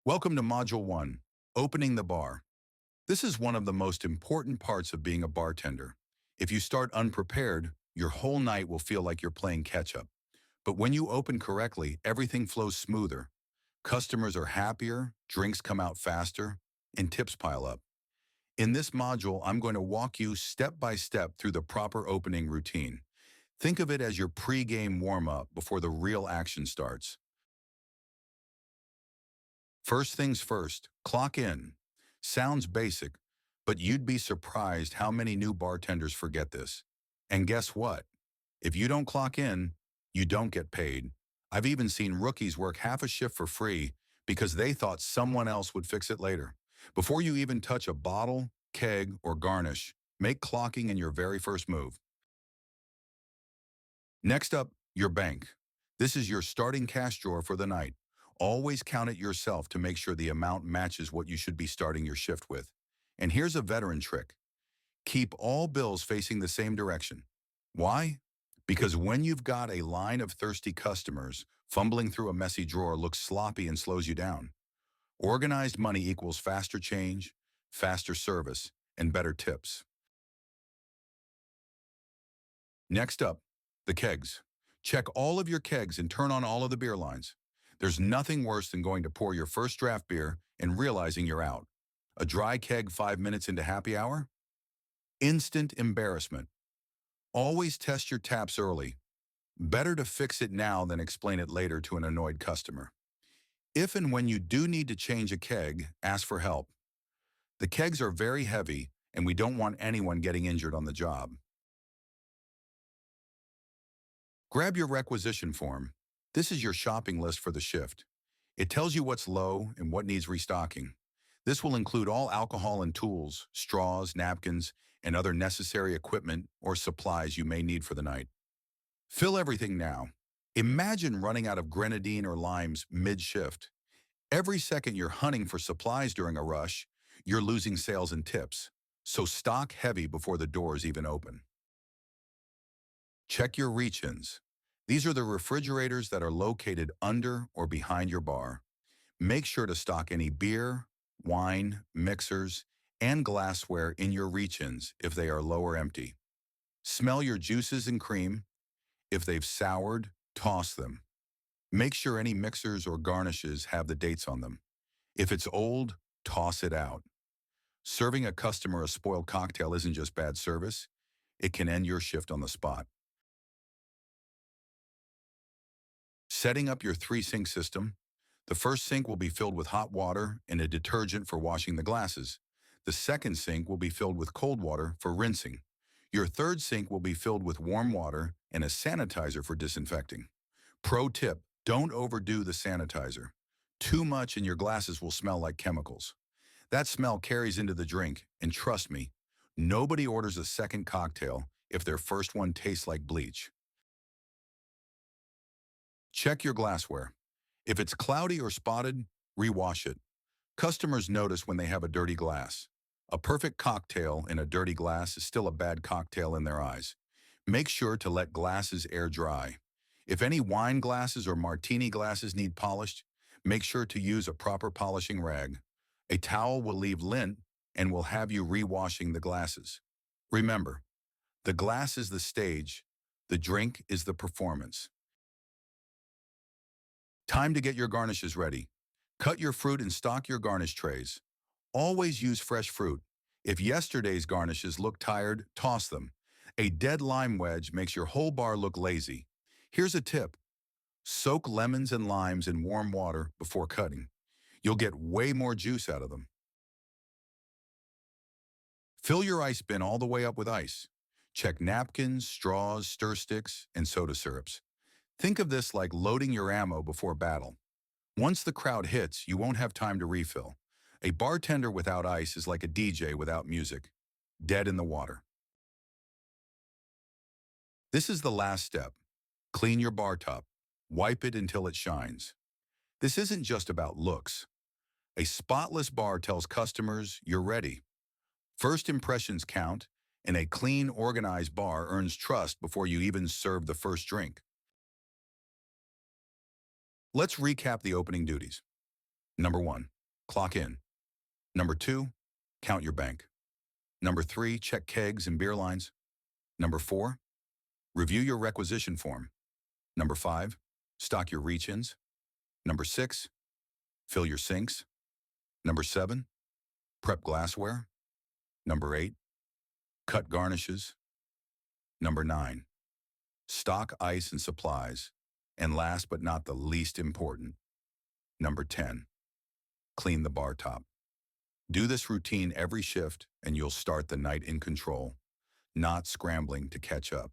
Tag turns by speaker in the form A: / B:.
A: Welcome to Module 1, Opening the Bar. This is one of the most important parts of being a bartender. If you start unprepared, your whole night will feel like you're playing catch-up. But when you open correctly, everything flows smoother. Customers are happier, drinks come out faster, and tips pile up. In this module, I'm going to walk you step by step through the proper opening routine. Think of it as your pre-game warm-up before the real action starts. First things first, clock in. Sounds basic, but you'd be surprised how many new bartenders forget this. And guess what? If you don't clock in, you don't get paid. I've even seen rookies work half a shift for free because they thought someone else would fix it later. Before you even touch a bottle, keg, or garnish, make clocking in your very first move. Next up, your bank. This is your starting cash drawer for the night. Always count it yourself to make sure the amount matches what you should be starting your shift with. And here's a veteran trick. Keep all bills facing the same direction. Why? Because when you've got a line of thirsty customers, fumbling through a messy drawer looks sloppy and slows you down. Organized money equals faster change, faster service, and better tips. Next up, the kegs. Check all of your kegs and turn on all of the beer lines. There's nothing worse than going to pour your first draft beer and realizing you're out. A dry keg 5 minutes into happy hour? Instant embarrassment. Always test your taps early. Better to fix it now than explain it later to an annoyed customer. If and when you do need to change a keg, ask for help. The kegs are very heavy, and we don't want anyone getting injured on the job. Grab your requisition form. This is your shopping list for the shift. It tells you what's low and what needs restocking. This will include all alcohol and tools, straws, napkins, and other necessary equipment or supplies you may need for the night. Fill everything now. Imagine running out of grenadine or limes mid-shift. Every second you're hunting for supplies during a rush, you're losing sales and tips. So stock heavy before the doors even open. Check your reach-ins. These are the refrigerators that are located under or behind your bar. Make sure to stock any beer, wine, mixers, and glassware in your reach-ins if they are low or empty. Smell your juices and cream. If they've soured, toss them. Make sure any mixers or garnishes have the dates on them. If it's old, toss it out. Serving a customer a spoiled cocktail isn't just bad service. It can end your shift on the spot. Setting up your 3-sink system. The first sink will be filled with hot water and a detergent for washing the glasses. The second sink will be filled with cold water for rinsing. Your third sink will be filled with warm water and a sanitizer for disinfecting. Pro tip, don't overdo the sanitizer. Too much and your glasses will smell like chemicals. That smell carries into the drink, and trust me, nobody orders a second cocktail if their first one tastes like bleach. Check your glassware. If it's cloudy or spotted, rewash it. Customers notice when they have a dirty glass. A perfect cocktail in a dirty glass is still a bad cocktail in their eyes. Make sure to let glasses air dry. If any wine glasses or martini glasses need polished, make sure to use a proper polishing rag. A towel will leave lint and will have you rewashing the glasses. Remember, the glass is the stage, the drink is the performance. Time to get your garnishes ready. Cut your fruit and stock your garnish trays. Always use fresh fruit. If yesterday's garnishes look tired, toss them. A dead lime wedge makes your whole bar look lazy. Here's a tip. Soak lemons and limes in warm water before cutting. You'll get way more juice out of them. Fill your ice bin all the way up with ice. Check napkins, straws, stir sticks, and soda syrups. Think of this like loading your ammo before battle. Once the crowd hits, you won't have time to refill. A bartender without ice is like a DJ without music. Dead in the water. This is the last step. Clean your bar top. Wipe it until it shines. This isn't just about looks. A spotless bar tells customers you're ready. First impressions count, and a clean, organized bar earns trust before you even serve the first drink. Let's recap the opening duties. Number 1, clock in. Number 2, count your bank. Number 3, check kegs and beer lines. Number 4, review your requisition form. Number 5, stock your reach-ins. Number 6, fill your sinks. Number 7, prep glassware. Number 8, cut garnishes. Number 9, stock ice and supplies. And last but not the least important, number 10, clean the bar top. Do this routine every shift and you'll start the night in control, not scrambling to catch up.